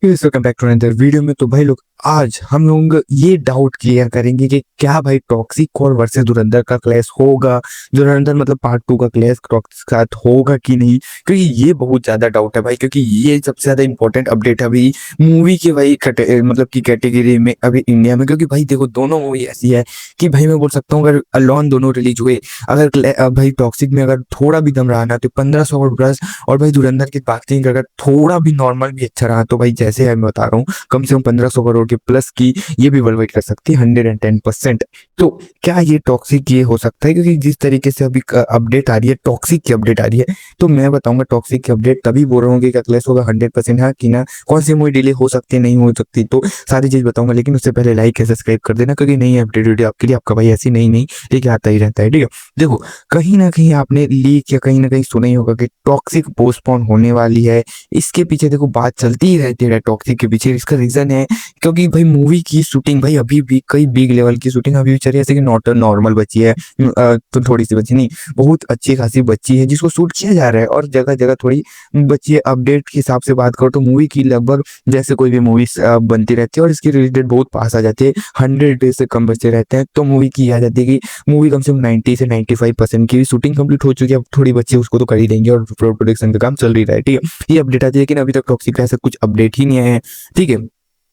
Welcome back to another video में। तो भाई लोग आज हम लोग ये डाउट क्लियर करेंगे कि क्या भाई टॉक्सिक और वर्सेस धुरंधर का क्लैश होगा, धुरंधर मतलब पार्ट 2 का क्लैश टॉक्सिक के साथ होगा कि नहीं, क्योंकि ये बहुत ज्यादा डाउट है भाई। क्योंकि ये सबसे ज्यादा इंपॉर्टेंट अपडेट है अभी मूवी की भाई मतलब की कैटेगरी में अभी इंडिया में। क्योंकि भाई देखो दोनों मूवी ऐसी है कि भाई मैं बोल सकता हूँ अगर अलॉन दोनों रिलीज हुए, अगर भाई टॉक्सिक में अगर थोड़ा भी दम रहा ना तो 1500 और प्लस, और भाई धुरंधर की बात नहीं अगर थोड़ा भी नॉर्मल भी अच्छा रहा तो भाई जैसे है मैं बता रहा हूँ कम से कम 1500 करोड़ के प्लस की ये भी वर्ल्ड कर सकती है 110%। तो क्या ये टॉक्सिक ये हो सकता है? क्योंकि जिस तरीके से अभी अपडेट आ रही है, टॉक्सिक की अपडेट आ रही है, तो मैं बताऊंगा टॉक्सिक की अपडेट तभी बोल रहा हूँ कि क्लैश होगा 100% हाँ कि ना, कौन सी मूवी डिले हो सकती है नहीं हो सकती, तो सारी चीज बताऊंगा। लेकिन उससे पहले लाइक है सब्सक्राइब कर देना, क्योंकि नई अपडेट वीडियो आपके लिए आपका भाई ऐसी नई नई ठीक है आता ही रहता है। ठीक है, देखो कहीं ना कहीं आपने लीक या कहीं ना कहीं सुना ही होगा कि टॉक्सिक पोस्टपोन होने वाली है। इसके पीछे देखो बात चलती ही रहती है टॉक्सिक के पीछे। इसका रीजन है क्योंकि भाई मूवी की शूटिंग भाई अभी भी कई बिग लेवल की शूटिंग अभी भी चल रही है। जैसे कि नॉट नॉर्मल बची है, तो थोड़ी सी बची नहीं, बहुत अच्छी खासी बची है जिसको शूट किया जा रहा है, और जगह जगह थोड़ी बची है। अपडेट के हिसाब से बात करो तो मूवी की लगभग जैसे कोई भी मूवी बनती रहती है और इसकी रिलीज डेट बहुत पास आ जाती है, 100 डेज से कम बचे रहते हैं, तो मूवी की आ जाती है कि मूवी कम से कम 90 से 95% की शूटिंग कंप्लीट हो चुकी है। अब थोड़ी बच्चे उसको तो कर ही देंगे और प्रोडक्शन का काम चल रही रहा है। ठीक है, ये अपडेट आती है, लेकिन अभी तक टॉक्सिक का ऐसा कुछ अपडेट ही नहीं आया है। ठीक है,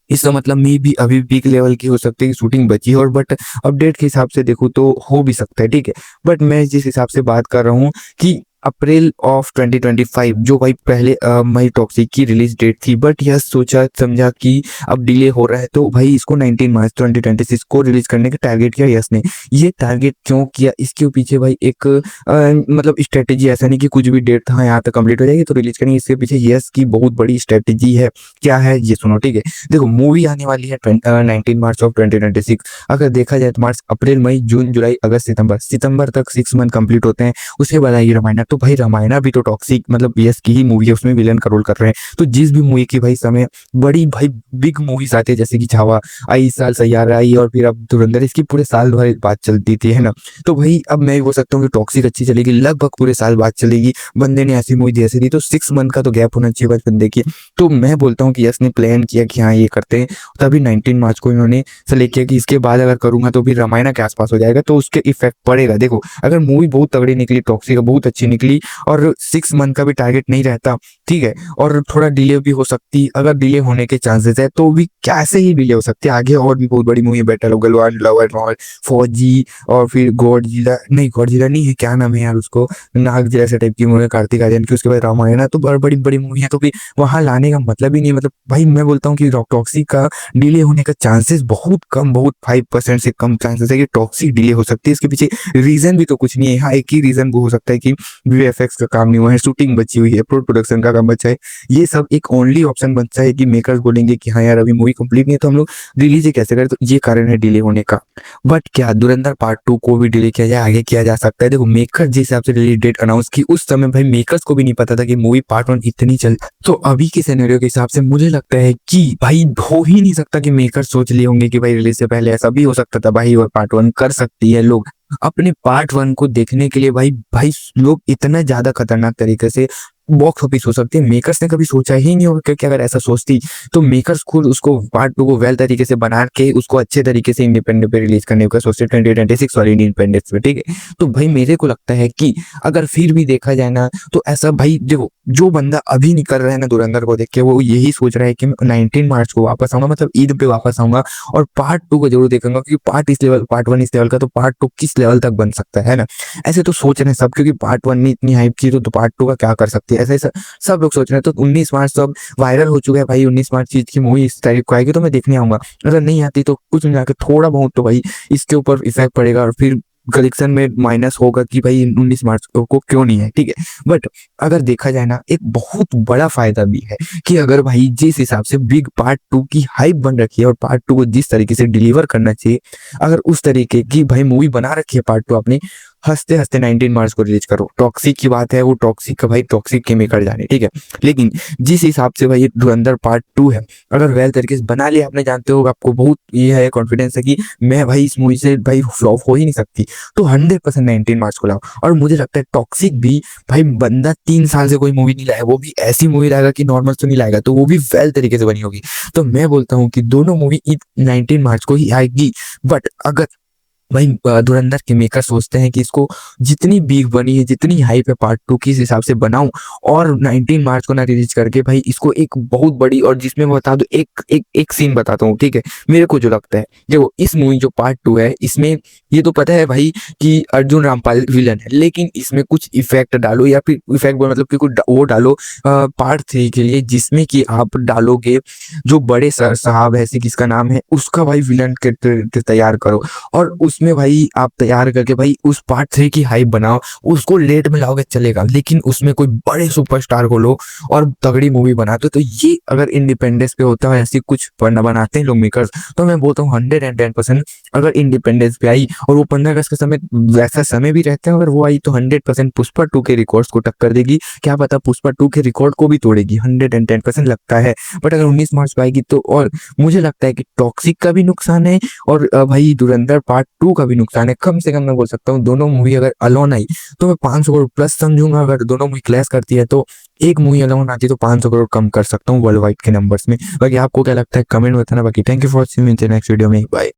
इसका मतलब मे भी अभी पीक लेवल की हो सकती है कि शूटिंग बची है, और बट अपडेट के हिसाब से देखूँ तो हो भी सकता है। ठीक है, बट मैं जिस हिसाब से बात कर रहा हूँ कि अप्रैल ऑफ 2025 जो भाई पहले मई टॉक्सिक की रिलीज डेट थी, बट यह सोचा समझा कि अब डिले हो रहा है तो भाई इसको 19 मार्च 2026 को रिलीज करने का टारगेट किया यस ने। ये टारगेट क्यों किया, इसके पीछे भाई एक मतलब स्ट्रेटेजी, ऐसा नहीं कि कुछ भी डेट था यहाँ तक कंप्लीट हो जाएगी तो रिलीज करेंगे, इसके पीछे यस की बहुत बड़ी स्ट्रेटेजी है। क्या है ये सुनो। ठीक है, देखो मूवी आने वाली है 19 मार्च ऑफ 2026। अगर देखा जाए तो मार्च अप्रैल मई जून जुलाई अगस्त सितंबर तक 6 मंथ कंप्लीट होते हैं। उसके बाद आएगी रामायण, तो भाई रामायण भी तो टॉक्सिक मतलब यस की ही मूवी है, उसमें विलन का रोल कर रहे हैं। तो जिस भी मूवी की भाई समय बड़ी भाई बिग मूवीज आती है, जैसे कि छावा आई इस साल, सैयारा आई, और फिर अब धुरंधर, इसकी पूरे साल भर बात चलती थी, है ना। तो भाई अब मैं बोल सकता हूँ कि टॉक्सिक अच्छी चलेगी, लगभग पूरे साल बात चलेगी। बंदे ने ऐसी मूवी जैसे दी तो 6 मंथ का तो गैप होना चाहिए बंदे की। तो मैं बोलता हूँ कि यस ने प्लान किया कि हाँ ये करते हैं, तभी 19 मार्च को इन्होंने सेलेक्ट किया कि इसके बाद अगर करूंगा तो फिर रामायण के आसपास हो जाएगा, तो उसके इफेक्ट पड़ेगा। देखो अगर मूवी बहुत तगड़ी निकली, टॉक्सिक बहुत अच्छी निकली, और 6 मंथ का भी टारगेट नहीं रहता, ठीक है, और थोड़ा डिले भी हो सकती, अगर डिले होने के चांसेस है तो भी कैसे ही डिले हो सकती है। आगे और भी बहुत बड़ी movie, battle of Galwan, love and all, फौजी, और फिर गॉडजिला, नहीं गॉडजिला नहीं है, क्या नाम है यार उसको, नाग जैसे टाइप की मूवी, कार्तिक आर्यन की, उसके बाद रामायण है, तो बड़ी बड़ी मूवी है, तो फिर वहां लाने का मतलब ही नहीं। मतलब भाई मैं बोलता हूँ कि टॉक्सिक का डिले होने का चांसेस बहुत कम, बहुत 5% से कम चांसेस है कि टॉक्सिक डिले हो सकती है। इसके पीछे रीजन भी तो कुछ नहीं है। हाँ एक ही रीजन वो हो सकता है कि वीएफएक्स का काम नहीं हुआ है, शूटिंग बची हुई है, प्रोडक्शन का काम बचा है। ये सब एक ओनली ऑप्शन बनता है कि मेकर्स बोलेंगे कि हाँ यार अभी मूवी कंप्लीट नहीं है तो हम लोग रिलीज ही कैसे करें, तो ये कारण है डिले होने का। बट क्या धुरंधर पार्ट 2 को भी डिले किया जाए, आगे किया जा सकता है? देखो मेकर जिस हिसाब से रिलीज डेट अनाउंस की, उस समय भाई मेकर्स को भी नहीं पता था कि मूवी पार्ट 1 इतनी चल, तो अभी के सिनेरियो के हिसाब से मुझे लगता है कि भाई हो ही नहीं सकता कि मेकर सोच लिए होंगे कि भाई रिलीज से पहले ऐसा भी हो सकता था भाई, और पार्ट 1 कर सकती है। लोग अपने पार्ट 1 को देखने के लिए भाई भाई लोग इतना ज्यादा खतरनाक तरीके से बॉक्स ऑफिस हो सकती है, मेकर्स ने कभी सोचा ही नहीं होगा। क्योंकि अगर ऐसा सोचती तो मेकर्स खुद उसको पार्ट 2 को वेल तरीके से बना के उसको अच्छे तरीके से इंडिपेंडेंट पे रिलीज करने का सोचते 2026 वाली इंडिपेंडेंस पे। ठीक है, तो भाई मेरे को लगता है कि अगर फिर भी देखा जाए ना तो ऐसा भाई देखो जो बंदा अभी निकल रहा है ना धुरंधर को देख के, वो यही सोच रहा है कि मैं 19 मार्च को वापस आऊंगा, मतलब ईद पे वापस आऊंगा, और पार्ट 2 को जरूर देखूंगा, क्योंकि पार्ट 1 इस लेवल का, तो पार्ट 2 किस लेवल तक बन सकता है ना। ऐसे तो सोच रहे हैं सब, क्योंकि पार्ट 1 ने इतनी हाइप की तो पार्ट 2 का क्या कर सकती है, ऐसे सब लोग सोच रहे हैं। तो 19 मार्च तो अब वायरल हो चुका है भाई, 19 मार्च चीज की मूवी इस तारीख को आएगी तो मैं देखने आऊंगा। अगर नहीं आती तो कुछ नहीं आके थोड़ा बहुत तो भाई इसके ऊपर इफेक्ट पड़ेगा, और फिर कलेक्शन में माइनस होगा कि भाई 19 मार्च को क्यों नहीं है। ठीक है, बट अगर देखा जाए ना एक बहुत बड़ा फायदा भी है कि अगर भाई जिस हिसाब से बिग पार्ट 2 की हाइप बन रखी है, और पार्ट 2 को जिस तरीके से डिलीवर करना चाहिए, अगर उस तरीके की भाई मूवी बना रखी है पार्ट 2 आपने, हंसते हंसते 19 मार्च को रिलीज करो। टॉक्सिक की बात है, वो टॉक्सिक का भाई टॉक्सिक केमिकल जाने, ठीक है। लेकिन जिस हिसाब से भाई धुरंधर पार्ट 2 है, अगर वेल तरीके से बना लिया आपने, जानते हो आपको बहुत ये है कॉन्फिडेंस है कि मैं भाई इस मूवी से भाई फ्लॉप हो ही नहीं सकती, तो 100% 19 मार्च को लाओ। और मुझे लगता है टॉक्सिक भी भाई बंदा 3 साल से कोई मूवी नहीं लाया, वो भी ऐसी मूवी लाएगा कि नॉर्मल तो नहीं लाएगा, तो वो भी वेल तरीके से बनी होगी। तो मैं बोलता हूँ कि दोनों मूवी 19 मार्च को ही आएगी। बट अगर भाई धुरंधर के मेकर सोचते हैं कि इसको जितनी बिग बनी है, जितनी हाइप है पार्ट 2 की, इस हिसाब से बनाऊं और 19 मार्च को ना रिलीज करके भाई इसको एक बहुत बड़ी, और जिसमें मैं बता दूं एक एक एक सीन बताता हूँ, ठीक है। मेरे को जो लगता है, देखो इस मूवी जो पार्ट 2 है, इसमें ये तो पता है भाई कि अर्जुन रामपाल विलन है, लेकिन इसमें कुछ इफेक्ट डालो, या फिर इफेक्ट मतलब कि कुछ वो डालो पार्ट 3 के लिए, जिसमें कि आप डालोगे जो बड़े सर साहब है, किसका नाम है, उसका भाई विलन के तैयार करो, और उसमें भाई आप तैयार करके भाई उस पार्ट 3 की हाइप बनाओ। उसको लेट में लाओगे चलेगा, लेकिन उसमें कोई बड़े सुपरस्टार को लो और तगड़ी मूवी बनाते हो। तो ये अगर इंडिपेंडेंस पे होता है ऐसी कुछ बनाते हैं लोग मेकर्स, तो मैं बोलता हूँ 110% अगर इंडिपेंडेंस पे आई और वो 15 अगस्त के समय वैसा समय भी रहता है, अगर वो आई तो 100% पुष्पा 2 के रिकॉर्ड्स को टक्कर देगी। क्या पता पुष्पा 2 के रिकॉर्ड को भी तोड़ेगी, 110% लगता है। बट अगर 19 मार्च पे आएगी तो, और मुझे लगता है कि टॉक्सिक का भी नुकसान है और भाई धुरंधर पार्ट 2 का भी नुकसान है। कम से कम मैं बोल सकता हूँ दोनों मूवी अगर अलोन आई तो मैं 500 करोड़ प्लस समझूंगा। अगर दोनों मूवी क्लैश करती है तो एक मूवी अलोन आती है तो 500 करोड़ कम कर सकता हूँ वर्ल्ड वाइड के नंबर्स में। बाकी आपको क्या लगता है कमेंट में बताना। बाकी thank you for watching, next video में, बाय।